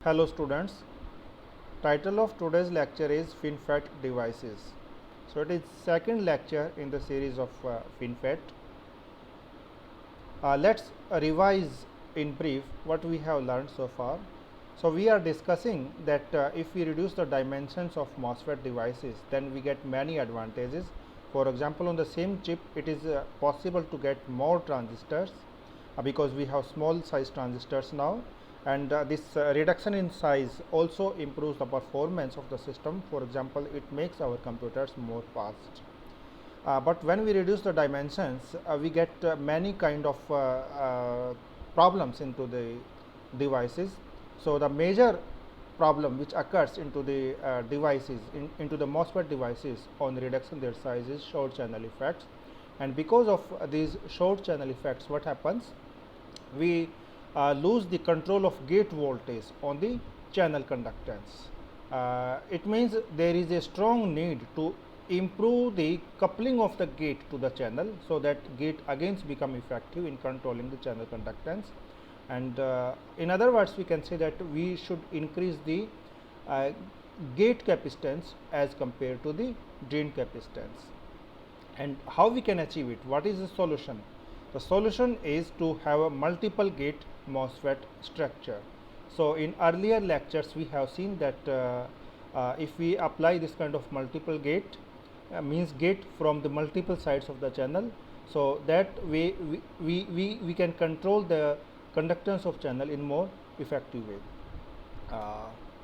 Hello students, title of today's lecture is FinFET devices. So it is second lecture in the series of FinFET. Let's revise in brief what we have learned so far. So we are discussing that if we reduce the dimensions of MOSFET devices, then we get many advantages. For example, on the same chip it is possible to get more transistors because we have small size transistors now, and this reduction in size also improves the performance of the system. For example, it makes our computers more fast. But when we reduce the dimensions, we get many kind of problems into the devices. So the major problem which occurs into the devices, into the MOSFET devices on reduction their size is short channel effects. And because of these short channel effects, what happens? We lose the control of gate voltage on the channel conductance. It means there is a strong need to improve the coupling of the gate to the channel, so that gate again become effective in controlling the channel conductance. And in other words, we can say that we should increase the uh, gate capacitance as compared to the drain capacitance. And how we can achieve it? What is the solution? The solution is to have a multiple gate MOSFET structure. So in earlier lectures we have seen that if we apply this kind of multiple gate, means gate from the multiple sides of the channel, so that way we can control the conductance of channel in more effective way.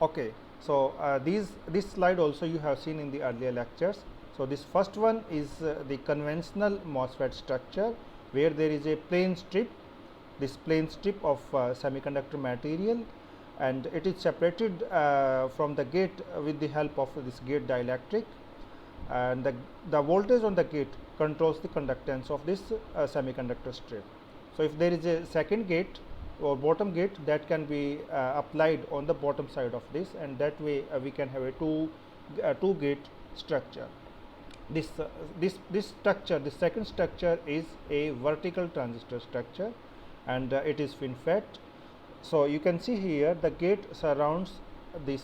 Okay, so this slide also you have seen in the earlier lectures. So this first one is the conventional MOSFET structure, where there is a plain strip, this plain strip of semiconductor material, and it is separated from the gate with the help of this gate dielectric, and the voltage on the gate controls the conductance of this semiconductor strip. So if there is a second gate or bottom gate, that can be applied on the bottom side of this, and that way we can have a two gate structure. This structure, the second structure, is a vertical transistor structure, and it is FinFET. So you can see here the gate surrounds this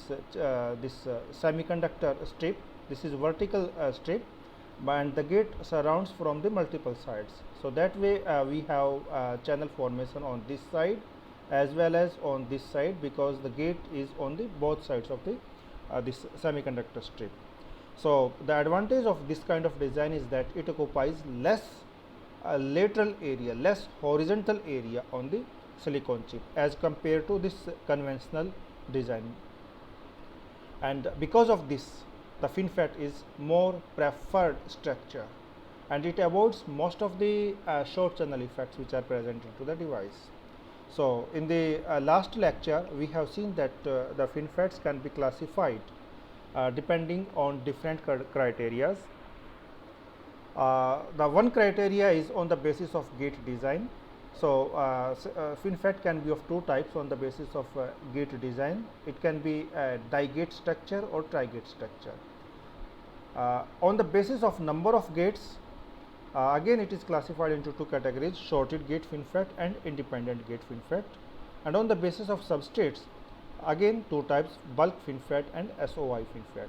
semiconductor strip. This is vertical strip, and the gate surrounds from the multiple sides. So that way we have channel formation on this side as well as on this side, because the gate is on the both sides of the this semiconductor strip. So the advantage of this kind of design is that it occupies less lateral area, less horizontal area on the silicon chip as compared to this conventional design. And because of this, the FinFET is more preferred structure, and it avoids most of the short channel effects which are present into the device. So in the last lecture we have seen that the FinFETs can be classified depending on different criteria. The one criteria is on the basis of gate design. So FinFET can be of two types on the basis of gate design. It can be a die-gate structure or tri-gate structure. On the basis of number of gates, again it is classified into two categories: shorted gate FinFET and independent gate FinFET. And on the basis of substrates, again two types: bulk FinFET and SOI FinFET.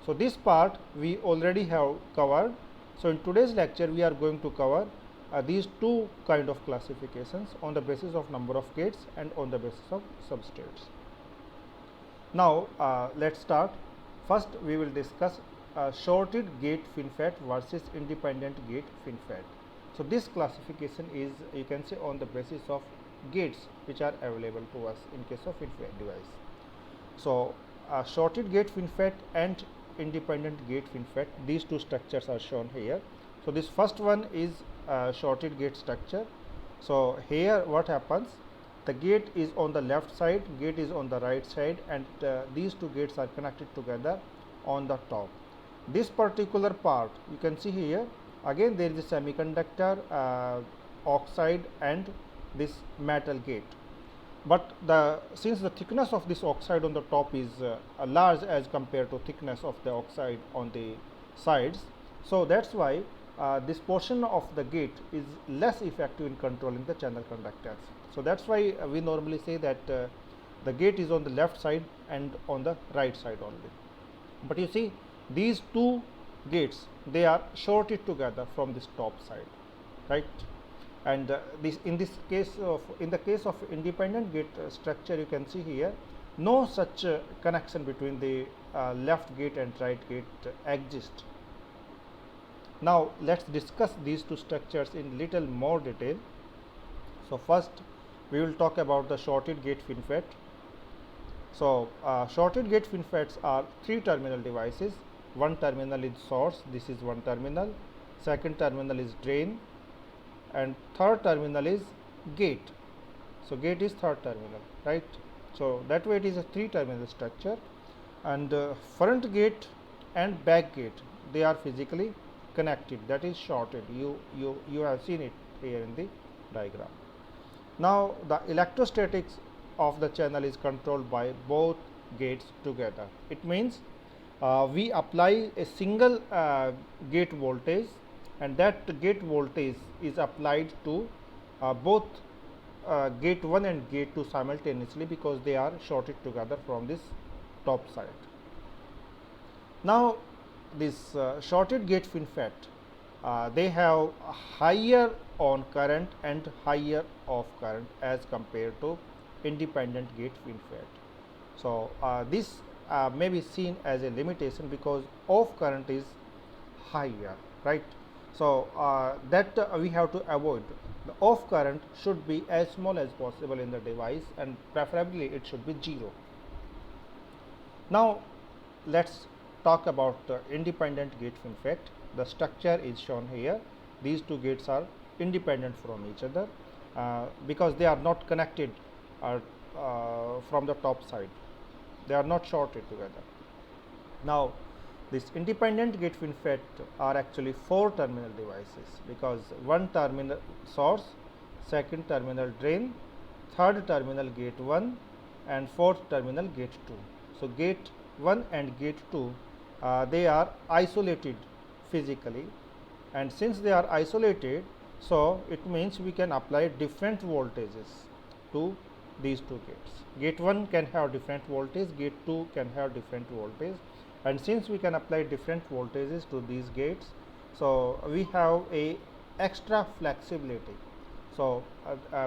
So this part we already have covered. So in today's lecture we are going to cover these two kind of classifications on the basis of number of gates and on the basis of substrates. Now let's start. First we will discuss shorted gate FinFET versus independent gate FinFET. So this classification is, you can say, on the basis of gates which are available to us in case of FinFET device. So shorted gate FinFET and independent gate FinFET, these two structures are shown here. So this first one is shorted gate structure. So here what happens, the gate is on the left side, gate is on the right side, and these two gates are connected together on the top. This particular part you can see here, again there is a semiconductor oxide and this metal gate, but since the thickness of this oxide on the top is large as compared to thickness of the oxide on the sides, so that's why this portion of the gate is less effective in controlling the channel conductance. So that's why we normally say that The gate is on the left side and on the right side only. But you see, these two gates, they are shorted together from this top side, right? And in the case of independent gate structure, you can see here no such connection between the left gate and right gate exists. Now let's discuss these two structures in little more detail. So first we will talk about the shorted gate FinFET. So shorted gate FinFETs are 3 terminal devices. One terminal is source, this is one terminal, second terminal is drain, and third terminal is gate. So gate is third terminal, right? So that way it is a 3 terminal structure, and front gate and back gate, they are physically connected, that is shorted. You have seen it here in the diagram. Now the electrostatics of the channel is controlled by both gates together. It means we apply a single gate voltage, and that gate voltage is applied to both gate 1 and gate 2 simultaneously, because they are shorted together from this top side. Now this shorted gate FinFET, they have higher on current and higher off current as compared to independent gate FinFET. So this may be seen as a limitation, because off current is higher, right? So that we have to avoid. The off current should be as small as possible in the device, and preferably it should be 0. Now let's talk about the independent gate FinFET. The structure is shown here. These two gates are independent from each other because they are not connected from the top side. They are not shorted together. Now this independent gate FinFET are actually 4 terminal devices, because one terminal source, second terminal drain, third terminal gate 1, and fourth terminal gate 2. So gate 1 and gate 2 they are isolated physically, and since they are isolated, so it means we can apply different voltages to these two gates. Gate 1 can have different voltage, gate 2 can have different voltage, and since we can apply different voltages to these gates, so we have a extra flexibility. So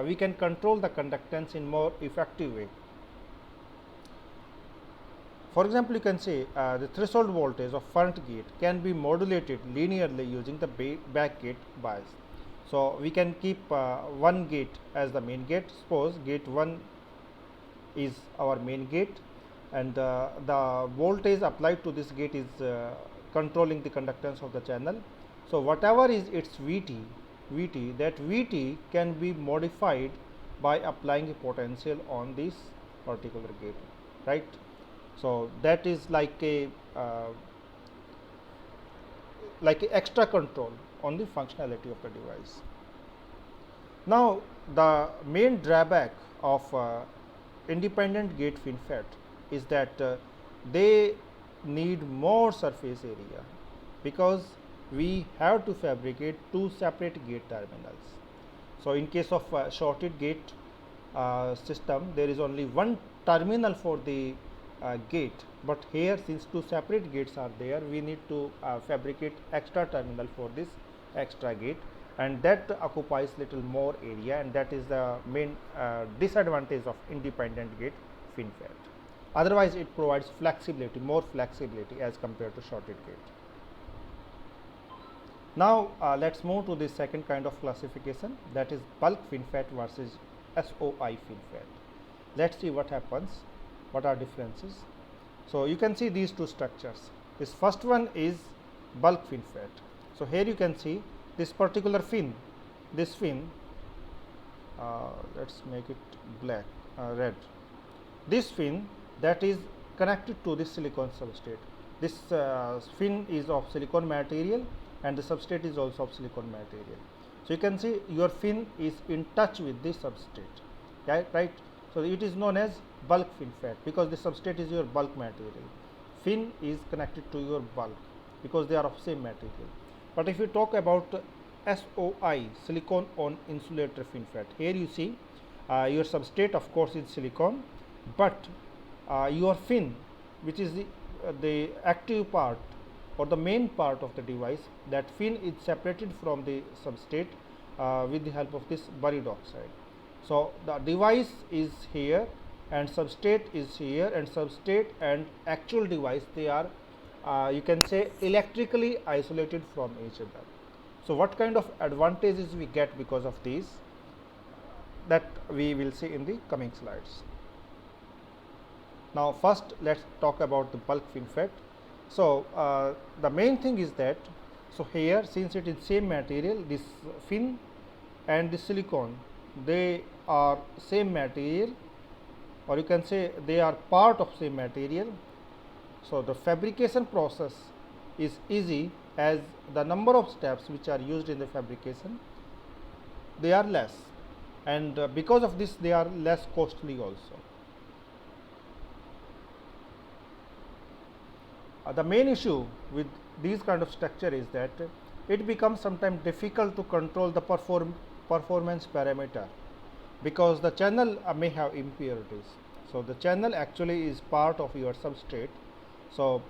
we can control the conductance in more effective way. For example, you can say the threshold voltage of front gate can be modulated linearly using the back gate bias. So we can keep one gate as the main gate. Suppose gate 1 is our main gate, and the voltage applied to this gate is controlling the conductance of the channel. So whatever is its VT, that VT can be modified by applying a potential on this particular gate, right? So that is like a extra control on the functionality of the device. Now the main drawback of independent gate FinFET is that they need more surface area, because we have to fabricate 2 separate gate terminals. So in case of shorted gate system, there is only one terminal for the gate, but here since 2 separate gates are there, we need to fabricate extra terminal for this extra gate, and that occupies little more area, and that is the main disadvantage of independent gate FinFET. Otherwise it provides flexibility, more flexibility as compared to shorted gate. Now let's move to the second kind of classification, that is bulk FinFET versus SOI FinFET. Let's see what happens, what are differences. So you can see these two structures. This first one is bulk FinFET. So here you can see this particular fin, this fin, let's make it black, red. This fin that is connected to this silicon substrate. This fin is of silicon material, and the substrate is also of silicon material. So you can see your fin is in touch with the substrate, right? So it is known as bulk FinFET, because the substrate is your bulk material. Fin is connected to your bulk because they are of same material. But if you talk about SOI, silicon on insulator FinFET, here you see your substrate of course is silicon, but your fin, which is the active part or the main part of the device, that fin is separated from the substrate with the help of this buried oxide. So, the device is here and substrate is here, and substrate and actual device, they are you can say electrically isolated from each other. So, what kind of advantages we get because of these, that we will see in the coming slides. Now, first let us talk about the bulk FinFET. So, the main thing is that, so here since it is same material, this fin and the silicon, they are same material, or you can say they are part of same material. So, the fabrication process is easy, as the number of steps which are used in the fabrication, they are less, and because of this they are less costly also. The main issue with these kind of structure is that it becomes sometimes difficult to control the performance parameter, because the channel may have impurities. So, the channel actually is part of your substrate. So,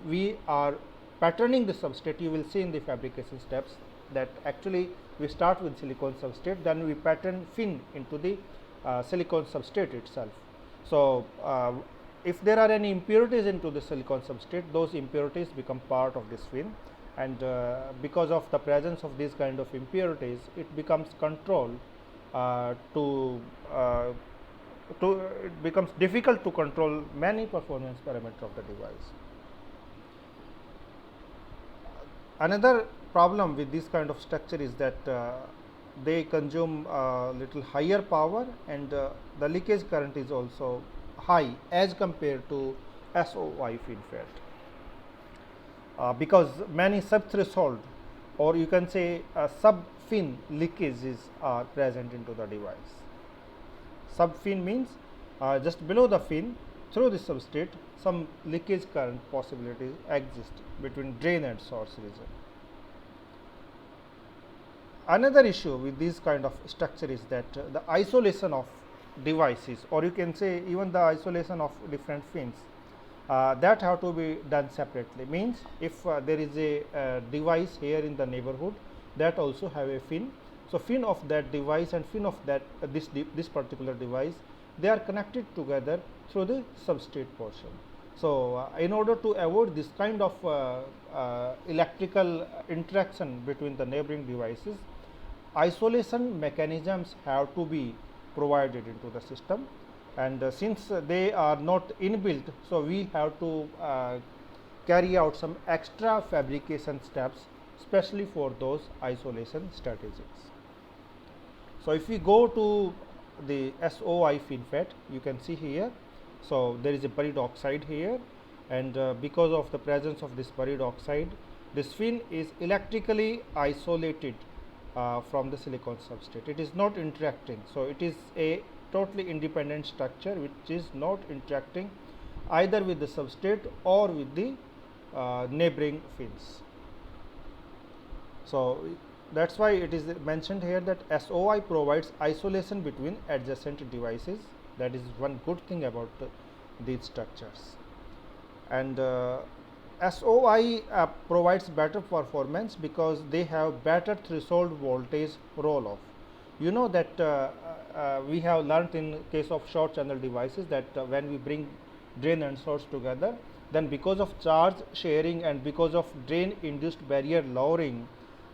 we are patterning the substrate. You will see in the fabrication steps that actually we start with silicon substrate, then we pattern fin into the silicon substrate itself. So, if there are any impurities into the silicon substrate, those impurities become part of this fin, and because of the presence of these kind of impurities, it becomes controlled it becomes difficult to control many performance parameters of the device. Another problem with this kind of structure is that they consume little higher power, and the leakage current is also high as compared to SOI FinFET, because many sub-threshold, or you can say sub-fin leakages are present into the device. Sub-fin means just below the fin, through the substrate, some leakage current possibilities exist between drain and source region. Another issue with this kind of structure is that the isolation of devices, or you can say even the isolation of different fins, that have to be done separately. Means if there is a device here in the neighborhood that also have a fin, so fin of that device and fin of that this particular device, they are connected together through the substrate portion. So, in order to avoid this kind of electrical interaction between the neighboring devices, isolation mechanisms have to be provided into the system, and since they are not inbuilt, so we have to carry out some extra fabrication steps, especially for those isolation strategies. So, if we go to the SOI FinFET, you can see here, so there is a buried oxide here, and because of the presence of this buried oxide, this fin is electrically isolated from the silicon substrate. It is not interacting. So, it is a totally independent structure which is not interacting either with the substrate or with the neighboring fins. So, that is why it is mentioned here that SOI provides isolation between adjacent devices. That is one good thing about these structures. And SOI provides better performance because they have better threshold voltage roll off. You know that we have learnt in case of short channel devices that when we bring drain and source together, then because of charge sharing and because of drain induced barrier lowering,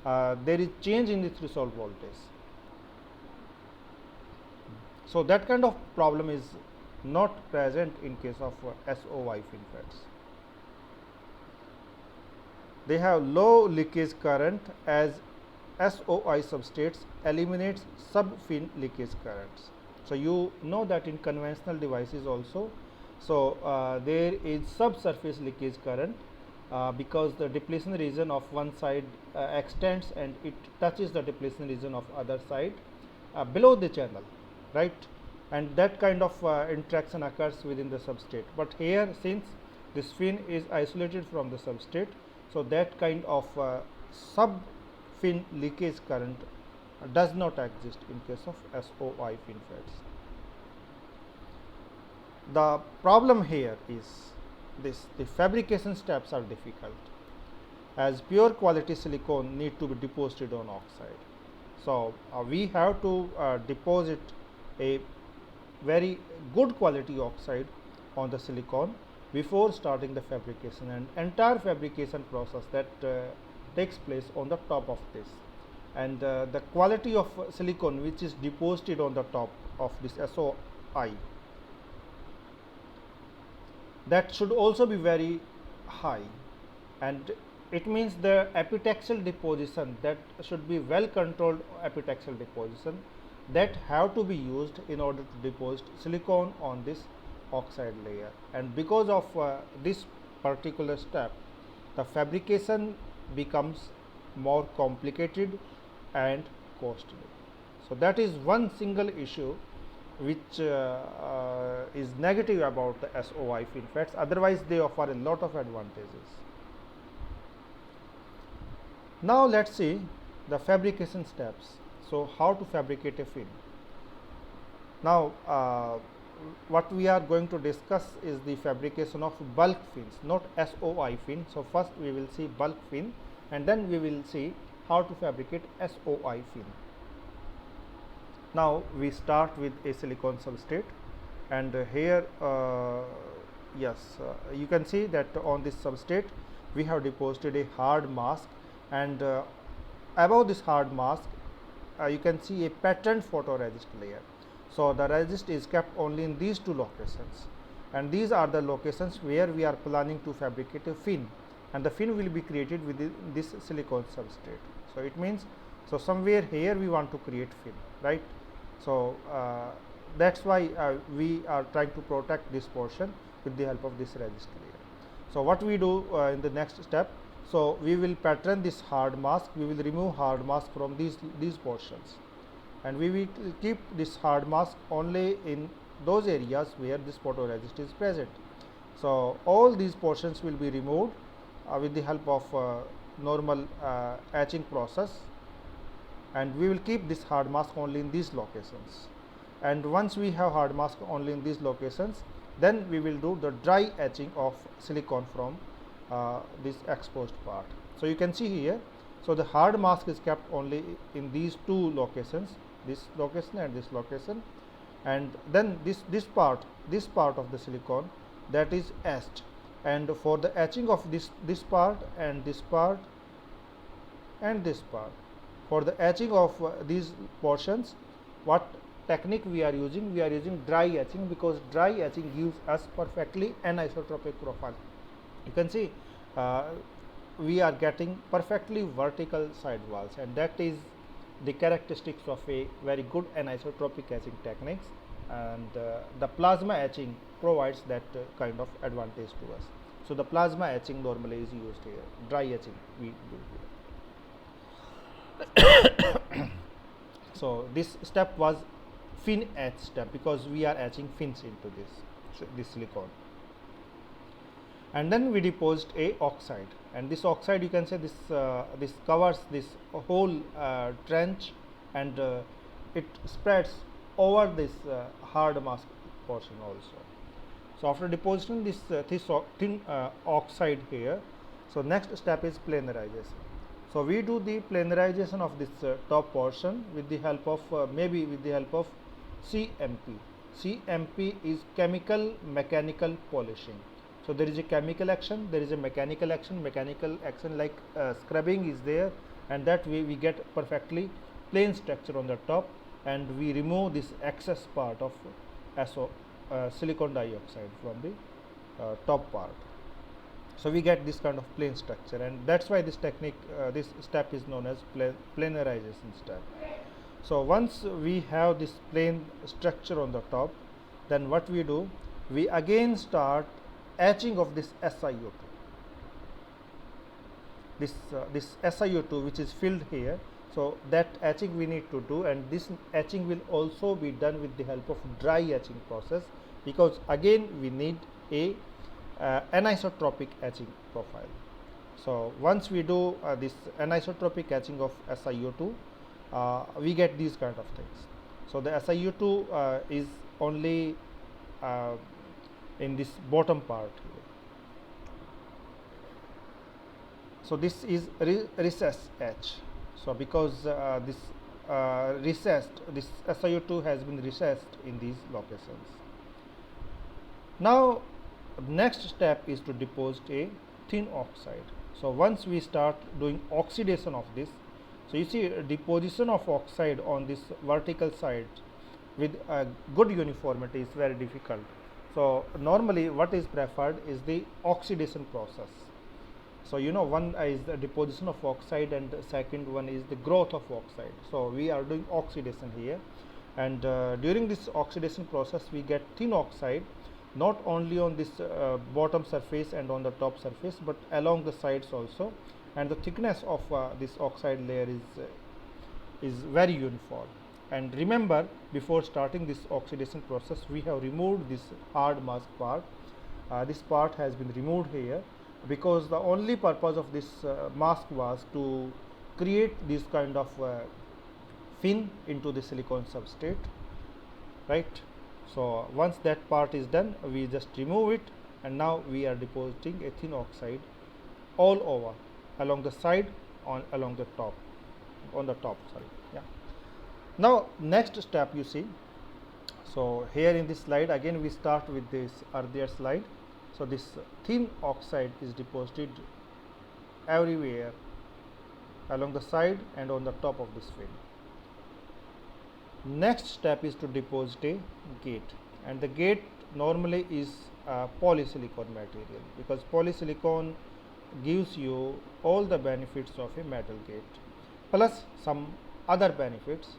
there is change in the threshold voltage. So, that kind of problem is not present in case of SOI FinFETs. They have low leakage current, as SOI substrates eliminates sub-fin leakage currents. So, you know that in conventional devices also, so there is subsurface leakage current because the depletion region of one side extends and it touches the depletion region of other side below the channel, right, and that kind of interaction occurs within the substrate. But here, since this fin is isolated from the substrate, so that kind of sub fin leakage current does not exist in case of SOI FinFETs. The problem here is this: the fabrication steps are difficult, as pure quality silicon need to be deposited on oxide. So, we have to deposit a very good quality oxide on the silicon before starting the fabrication, and entire fabrication process that takes place on the top of this, and the quality of silicon which is deposited on the top of this SOI, that should also be very high, and it means the epitaxial deposition, that should be well controlled epitaxial deposition, that have to be used in order to deposit silicon on this oxide layer. And because of this particular step, the fabrication becomes more complicated and costly. So, that is one single issue which is negative about the SOI FinFETs. Otherwise, they offer a lot of advantages. Now, let us see the fabrication steps. So, how to fabricate a fin? Now, what we are going to discuss is the fabrication of bulk fins, not SOI fin. So, first we will see bulk fin, and then we will see how to fabricate SOI fin. Now, we start with a silicon substrate, and here you can see that on this substrate we have deposited a hard mask, and above this hard mask you can see a patterned photoresist layer. So, the resist is kept only in these two locations, and these are the locations where we are planning to fabricate a fin, and the fin will be created within this silicon substrate. So, it means, so somewhere here we want to create fin, right. So, that is why we are trying to protect this portion with the help of this resist layer. So, what we do in the next step, so we will pattern this hard mask, we will remove hard mask from these portions, and we will keep this hard mask only in those areas where this photoresist is present. So, all these portions will be removed with the help of normal etching process, and we will keep this hard mask only in these locations. And once we have hard mask only in these locations, then we will do the dry etching of silicon from this exposed part. So, you can see here, so the hard mask is kept only in these two locations, this location and this location, and then this part of the silicon, that is etched, and for the etching of this part and this part and this part, for the etching of these portions, what technique we are using? We are using dry etching, because dry etching gives us perfectly anisotropic profile. You can see we are getting perfectly vertical side walls, and that is the characteristics of a very good anisotropic etching techniques, and the plasma etching provides that kind of advantage to us. So, the plasma etching normally is used here, dry etching we do here. So, this step was fin etch step, because we are etching fins into this silicon, and then we deposit a oxide, and this oxide, you can say, this covers this whole trench, and it spreads over this hard mask portion also. So, after depositing this thin oxide here, so next step is planarization. So, we do the planarization of this top portion with the help of maybe with the help of CMP. CMP is chemical mechanical polishing. So, there is a chemical action, there is a mechanical action. Mechanical action like scrubbing is there, and that way we get perfectly plain structure on the top, and we remove this excess part of silicon dioxide from the top part. So, we get this kind of plain structure, and that is why this technique, this step is known as planarization step. So, once we have this plain structure on the top, then what we do? We again start etching of this SiO2. This SiO2 which is filled here. So, that etching we need to do, and this etching will also be done with the help of dry etching process, because again we need a anisotropic etching profile. So, once we do this anisotropic etching of SiO2, we get these kind of things. So, the SiO2 is only in this bottom part here. So this is recess H. So because this this SiO2 has been recessed in these locations. Now next step is to deposit a thin oxide. So once we start doing oxidation of this, so you see deposition of oxide on this vertical side with a good uniformity is very difficult. So normally what is preferred is the oxidation process. So you know, one is the deposition of oxide and the second one is the growth of oxide. So we are doing oxidation here, and during this oxidation process we get thin oxide not only on this bottom surface and on the top surface, but along the sides also, and the thickness of this oxide layer is very uniform. And remember, before starting this oxidation process we have removed this hard mask part. This part has been removed here because the only purpose of this mask was to create this kind of fin into the silicon substrate, right? So once that part is done, we just remove it, and now we are depositing a thin oxide all over, along the side, along the top, on the top, sorry. Yeah. Now next step you see. So here in this slide again we start with this earlier slide. So this thin oxide is deposited everywhere along the side and on the top of this fin. Next step is to deposit a gate, and the gate normally is polysilicon material, because polysilicon gives you all the benefits of a metal gate plus some other benefits,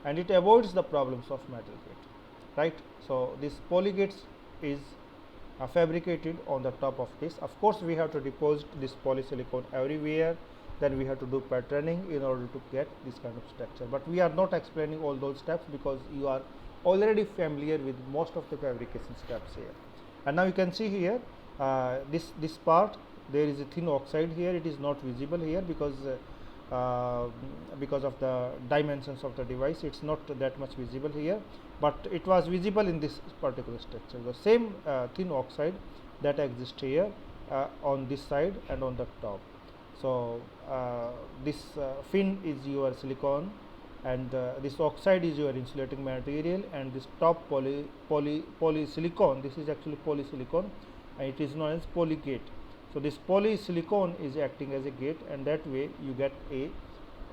and it avoids the problems of metal gate, right? So this poly gate is fabricated on the top of this. Of course we have to deposit this polysilicon everywhere, then we have to do patterning in order to get this kind of structure, but we are not explaining all those steps because you are already familiar with most of the fabrication steps here. And now you can see here this part, there is a thin oxide here. It is not visible here because of the dimensions of the device, it's not that much visible here, but it was visible in this particular structure. The same thin oxide that exists here on this side and on the top. So this fin is your silicon, and this oxide is your insulating material, and this top polysilicon, this is actually polysilicon, and it is known as poly gate. So this polysilicon is acting as a gate, and that way you get a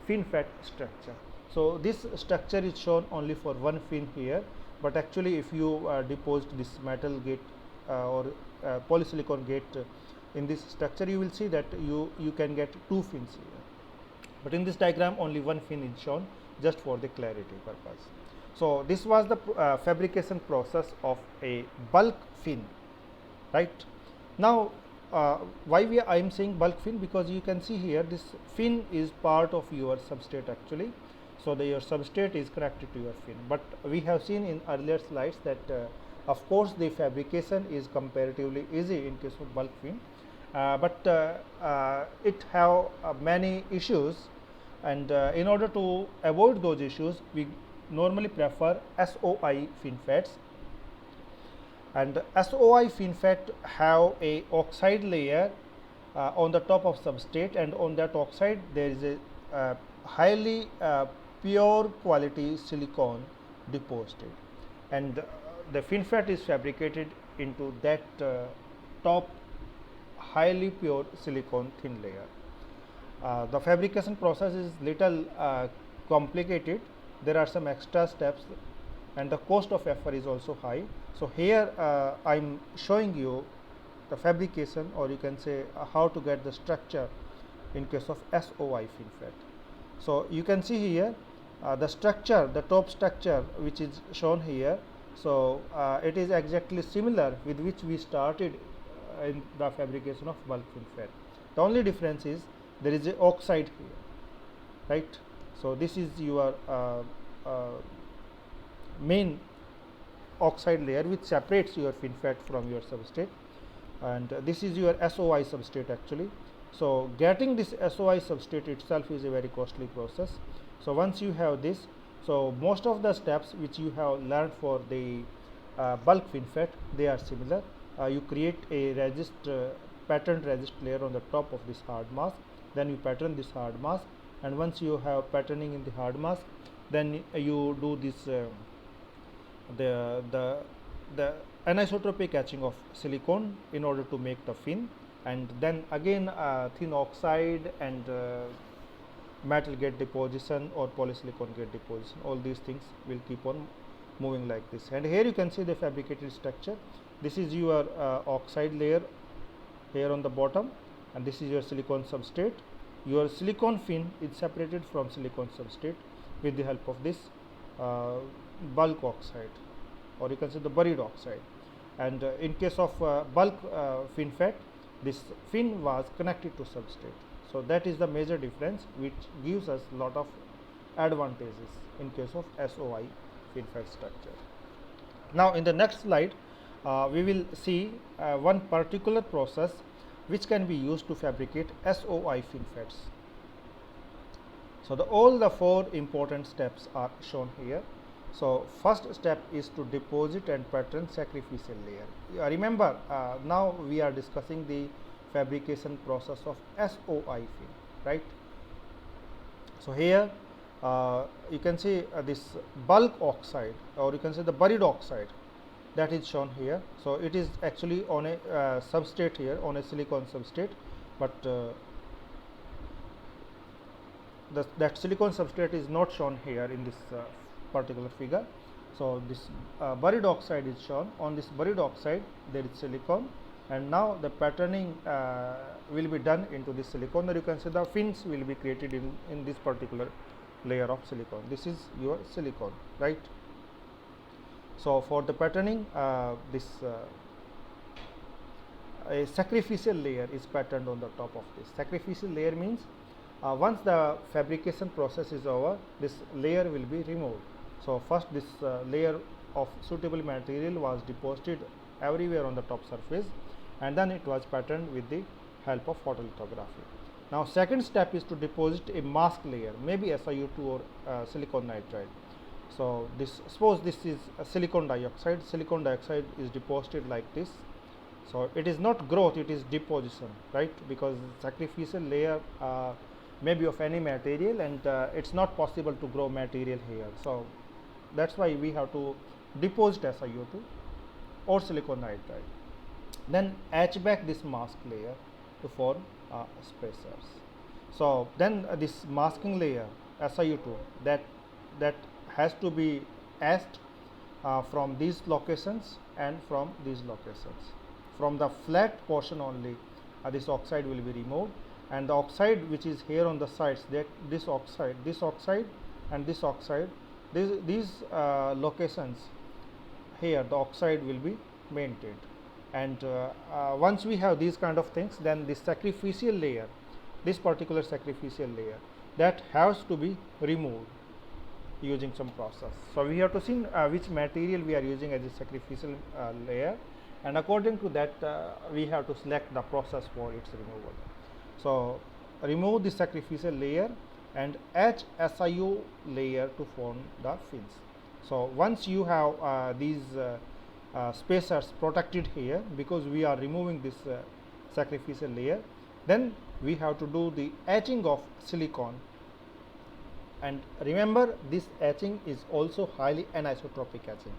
fin-fat structure. So this structure is shown only for one fin here, but actually if you deposit this metal gate or polysilicon gate in this structure, you will see that you can get two fins here, but in this diagram only one fin is shown, just for the clarity purpose. So this was the fabrication process of a bulk fin, right? Now why I am saying bulk fin, because you can see here this fin is part of your substrate actually. So your substrate is connected to your fin, but we have seen in earlier slides that of course the fabrication is comparatively easy in case of bulk fin, but it have many issues, and in order to avoid those issues we normally prefer SOI FinFETs. And SOI FinFET have a oxide layer on the top of substrate, and on that oxide there is a highly pure quality silicon deposited, and the FinFET is fabricated into that top highly pure silicon thin layer. The fabrication process is little complicated. There are some extra steps, and the cost of effort is also high. So here I am showing you the fabrication, or you can say how to get the structure in case of SOI FinFET. So you can see here the structure, the top structure which is shown here. So it is exactly similar with which we started in the fabrication of bulk FinFET. The only difference is there is a oxide here, right? So this is your main oxide layer which separates your FinFET from your substrate, and this is your SOI substrate actually. So getting this SOI substrate itself is a very costly process. So once you have this, so most of the steps which you have learned for the bulk FinFET, they are similar. you create a patterned resist layer on the top of this hard mask. Then you pattern this hard mask, and once you have patterning in the hard mask, then you do this the the the anisotropic etching of silicon in order to make the fin, and then again thin oxide and metal gate deposition or polysilicon gate deposition. All these things will keep on moving like this. And here you can see the fabricated structure. This is your oxide layer here on the bottom, and this is your silicon substrate. Your silicon fin is separated from silicon substrate with the help of this bulk oxide, or you can say the buried oxide. And in case of bulk FinFET, this fin was connected to substrate. So that is the major difference, which gives us lot of advantages in case of SOI FinFET structure. Now in the next slide, we will see one particular process which can be used to fabricate SOI FinFETs. So all the 4 important steps are shown here. So first step is to deposit and pattern sacrificial layer. Remember, now we are discussing the fabrication process of SOI fin, right? So here you can see this bulk oxide, or you can say the buried oxide, that is shown here. So it is actually on a substrate here, on a silicon substrate, but that silicon substrate is not shown here in this particular figure. So this buried oxide is shown. On this buried oxide there is silicon, and now the patterning will be done into this silicon, or you can say the fins will be created in this particular layer of silicon. This is your silicon, right? So for the patterning, this a sacrificial layer is patterned on the top of this. Sacrificial layer means once the fabrication process is over, this layer will be removed. So first this layer of suitable material was deposited everywhere on the top surface, and then it was patterned with the help of photolithography. Now second step is to deposit a mask layer, maybe SiO2 or silicon nitride. So this, suppose this is silicon dioxide. Silicon dioxide is deposited like this. So it is not growth, it is deposition, right? Because sacrificial layer may be of any material, and it's not possible to grow material here. So that's why we have to deposit SiO2 or silicon nitride. Then etch back this mask layer to form spacers. So then this masking layer SiO2 that has to be etched from these locations and from these locations. From the flat portion only this oxide will be removed, and the oxide which is here on the sides, that this oxide and this oxide, these locations here the oxide will be maintained. And once we have these kind of things, then this sacrificial layer, this particular sacrificial layer, that has to be removed using some process. So we have to see which material we are using as a sacrificial layer, and according to that we have to select the process for its removal. So remove the sacrificial layer and etch SiO layer to form the fins. So once you have these spacers protected here, because we are removing this sacrificial layer, then we have to do the etching of silicon. And remember, this etching is also highly anisotropic etching.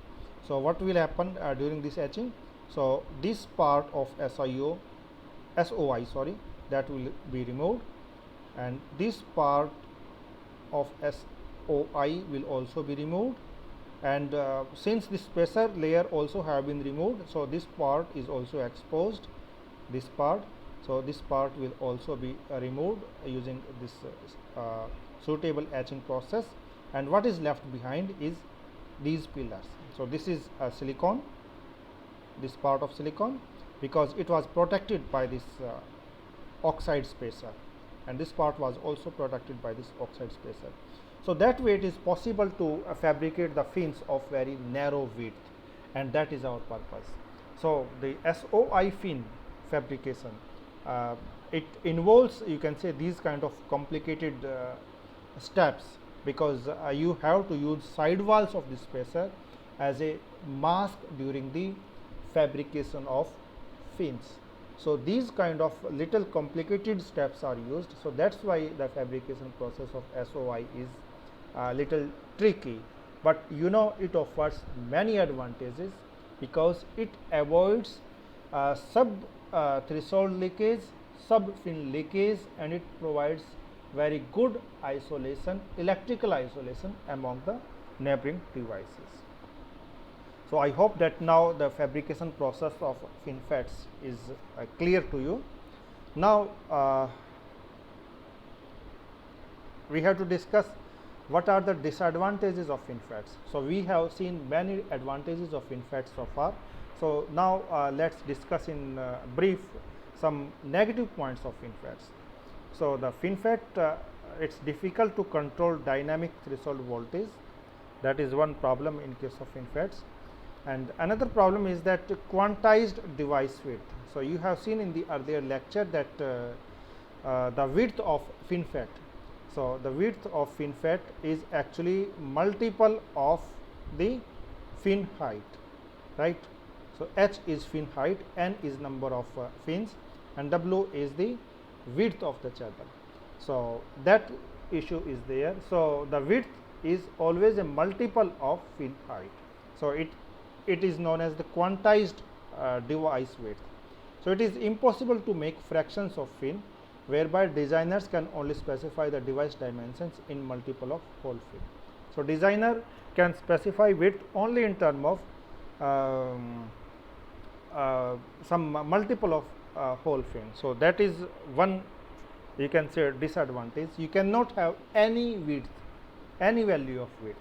So what will happen during this etching? So this part of SOI that will be removed, and this part of SOI will also be removed. And since this spacer layer also have been removed, so this part is also exposed, this part. So this part will also be removed using this suitable etching process, and what is left behind is these pillars. So this is silicon, this part of silicon, because it was protected by this oxide spacer, and this part was also protected by this oxide spacer. So that way it is possible to fabricate the fins of very narrow width, and that is our purpose. So the SOI fin fabrication, it involves, you can say, these kind of complicated steps, because you have to use sidewalls of this spacer as a mask during the fabrication of fins. So these kind of little complicated steps are used. So that's why the fabrication process of SOI is a little tricky, but you know it offers many advantages because it avoids sub threshold leakage, sub fin leakage, and it provides very good isolation, electrical isolation among the neighboring devices. So I hope that now the fabrication process of FinFETs is clear to you. Now we have to discuss what are the disadvantages of FinFETs. So we have seen many advantages of FinFETs so far. So now let's discuss in brief some negative points of FinFETs. So the FinFET, it's difficult to control dynamic threshold voltage. That is one problem in case of FinFETs. And another problem is that quantized device width. So you have seen in the earlier lecture that the width of FinFET. So the width of FinFET is actually multiple of the fin height, right? So H is fin height, N is number of fins, and W is the width of the channel. So that issue is there. So the width is always a multiple of fin height. So it is known as the quantized device width. So it is impossible to make fractions of fin, whereby designers can only specify the device dimensions in multiple of whole fin. So designer can specify width only in term of some multiple of whole fin. So that is one, you can say, disadvantage. You cannot have any width, any value of width.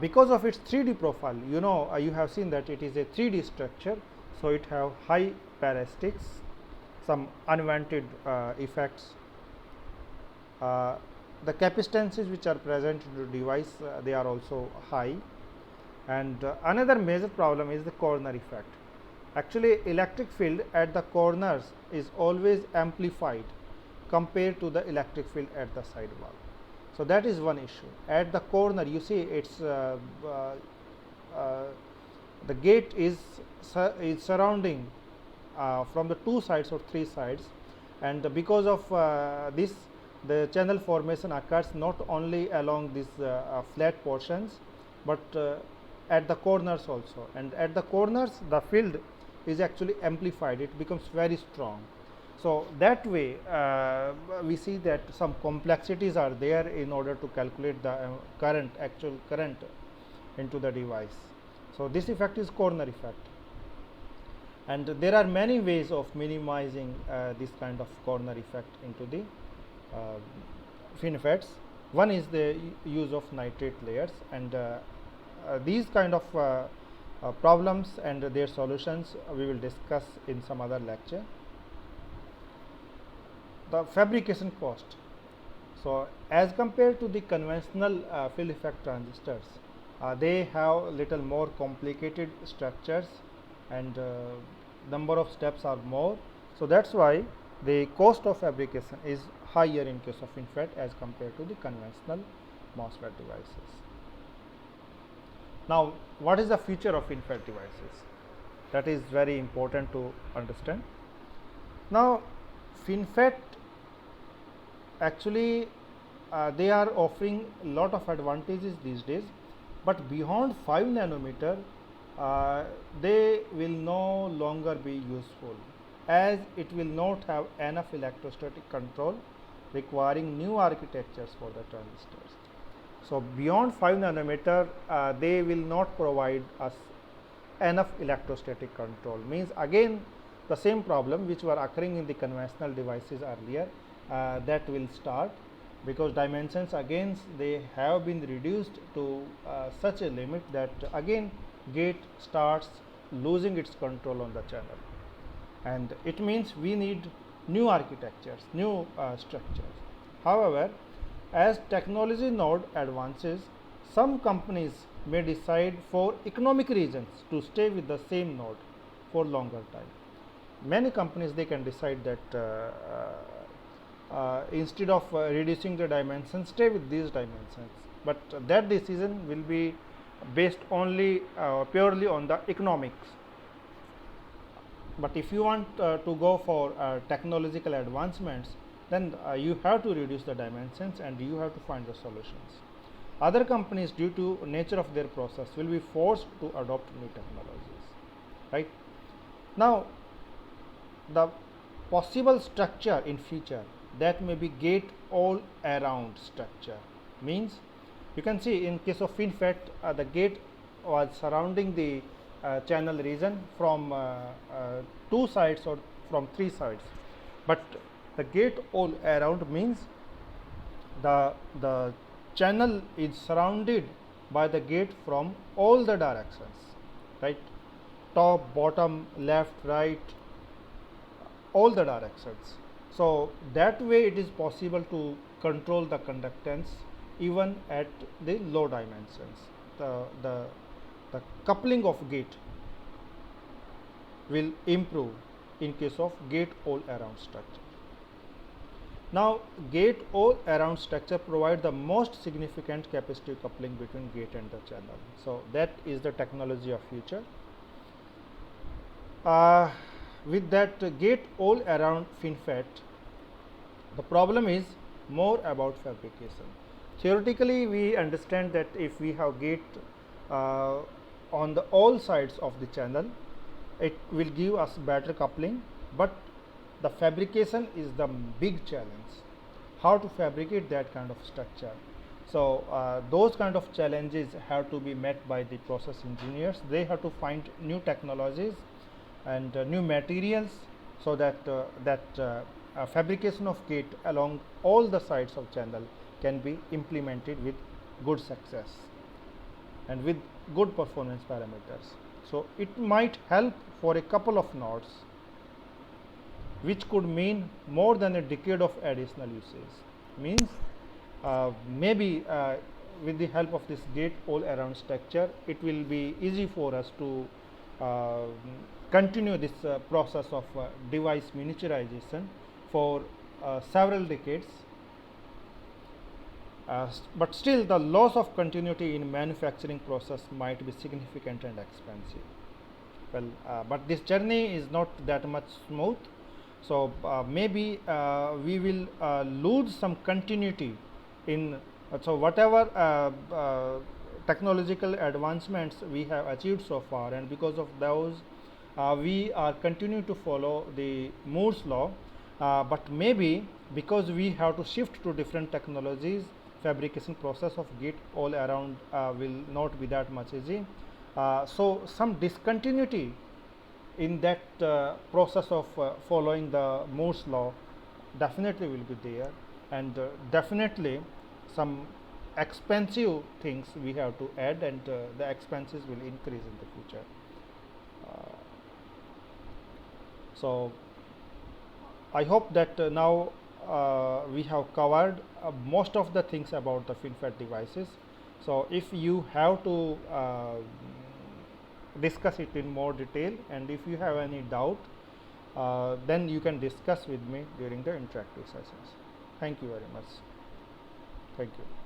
Because of its 3D profile, you know, you have seen that it is a 3D structure. So it have high parasitics, some unwanted effects. The capacitances which are present in the device, they are also high. And another major problem is the corner effect. Actually, electric field at the corners is always amplified compared to the electric field at the sidewall. So that is one issue. At the corner, you see, it's the gate is surrounding from the two sides or three sides, and because of this, the channel formation occurs not only along these flat portions, but at the corners also. And at the corners, the field is actually amplified. It becomes very strong. So that way, we see that some complexities are there in order to calculate the current, actual current into the device. So this effect is corner effect, and there are many ways of minimizing this kind of corner effect into the FinFETs. One is the use of nitrate layers, and these kind of problems and their solutions we will discuss in some other lecture. The fabrication cost. So as compared to the conventional field effect transistors, they have little more complicated structures, and number of steps are more. So that's why the cost of fabrication is higher in case of FinFET as compared to the conventional MOSFET devices. Now, what is the future of FinFET devices? That is very important to understand. Now, FinFET actually they are offering a lot of advantages these days, but beyond 5 nanometer they will no longer be useful, as it will not have enough electrostatic control, requiring new architectures for the transistors. So beyond 5 nanometer they will not provide us enough electrostatic control. Means again the same problem which were occurring in the conventional devices earlier, that will start, because dimensions again they have been reduced to such a limit that again gate starts losing its control on the channel, and it means we need new architectures, new structures. However, as technology node advances, some companies may decide for economic reasons to stay with the same node for longer time. Many companies, they can decide that instead of reducing the dimensions, stay with these dimensions, but that decision will be based only purely on the economics. but if you want to go for technological advancements, then you have to reduce the dimensions and you have to find the solutions. Other companies, due to nature of their process, will be forced to adopt new technologies, right? Now, the possible structure in future, that may be gate all around structure, means you can see in case of FinFET, the gate was surrounding the channel region from two sides or from three sides, but the gate all around means the channel is surrounded by the gate from all the directions, right? Top, bottom, left, right, all the directions. So that way it is possible to control the conductance even at the low dimensions. The coupling of gate will improve in case of gate all around structure. Now, gate all around structure provide the most significant capacitive coupling between gate and the channel. So that is the technology of future. With that gate all around FinFET, the problem is more about fabrication. Theoretically, we understand that if we have gate on the all sides of the channel, it will give us better coupling, but the fabrication is the big challenge. How to fabricate that kind of structure? So those kind of challenges have to be met by the process engineers. They have to find new technologies and new materials, so that fabrication of gate along all the sides of channel can be implemented with good success and with good performance parameters. So it might help for a couple of nodes, which could mean more than a decade of additional usage. Means maybe with the help of this gate all around structure, it will be easy for us to continue this process of device miniaturization for several decades. But still, the loss of continuity in manufacturing process might be significant and expensive. Well, but this journey is not that much smooth. So maybe we will lose some continuity in so whatever technological advancements we have achieved so far, and because of those we are continuing to follow the Moore's law, but maybe because we have to shift to different technologies, fabrication process of gate all around will not be that much easy. So some discontinuity in that process of following the Moore's law definitely will be there, and definitely some expensive things we have to add, and the expenses will increase in the future. So I hope that now we have covered most of the things about the FinFET devices. So if you have to discuss it in more detail, and if you have any doubt, then you can discuss with me during the interactive sessions. Thank you very much. Thank you.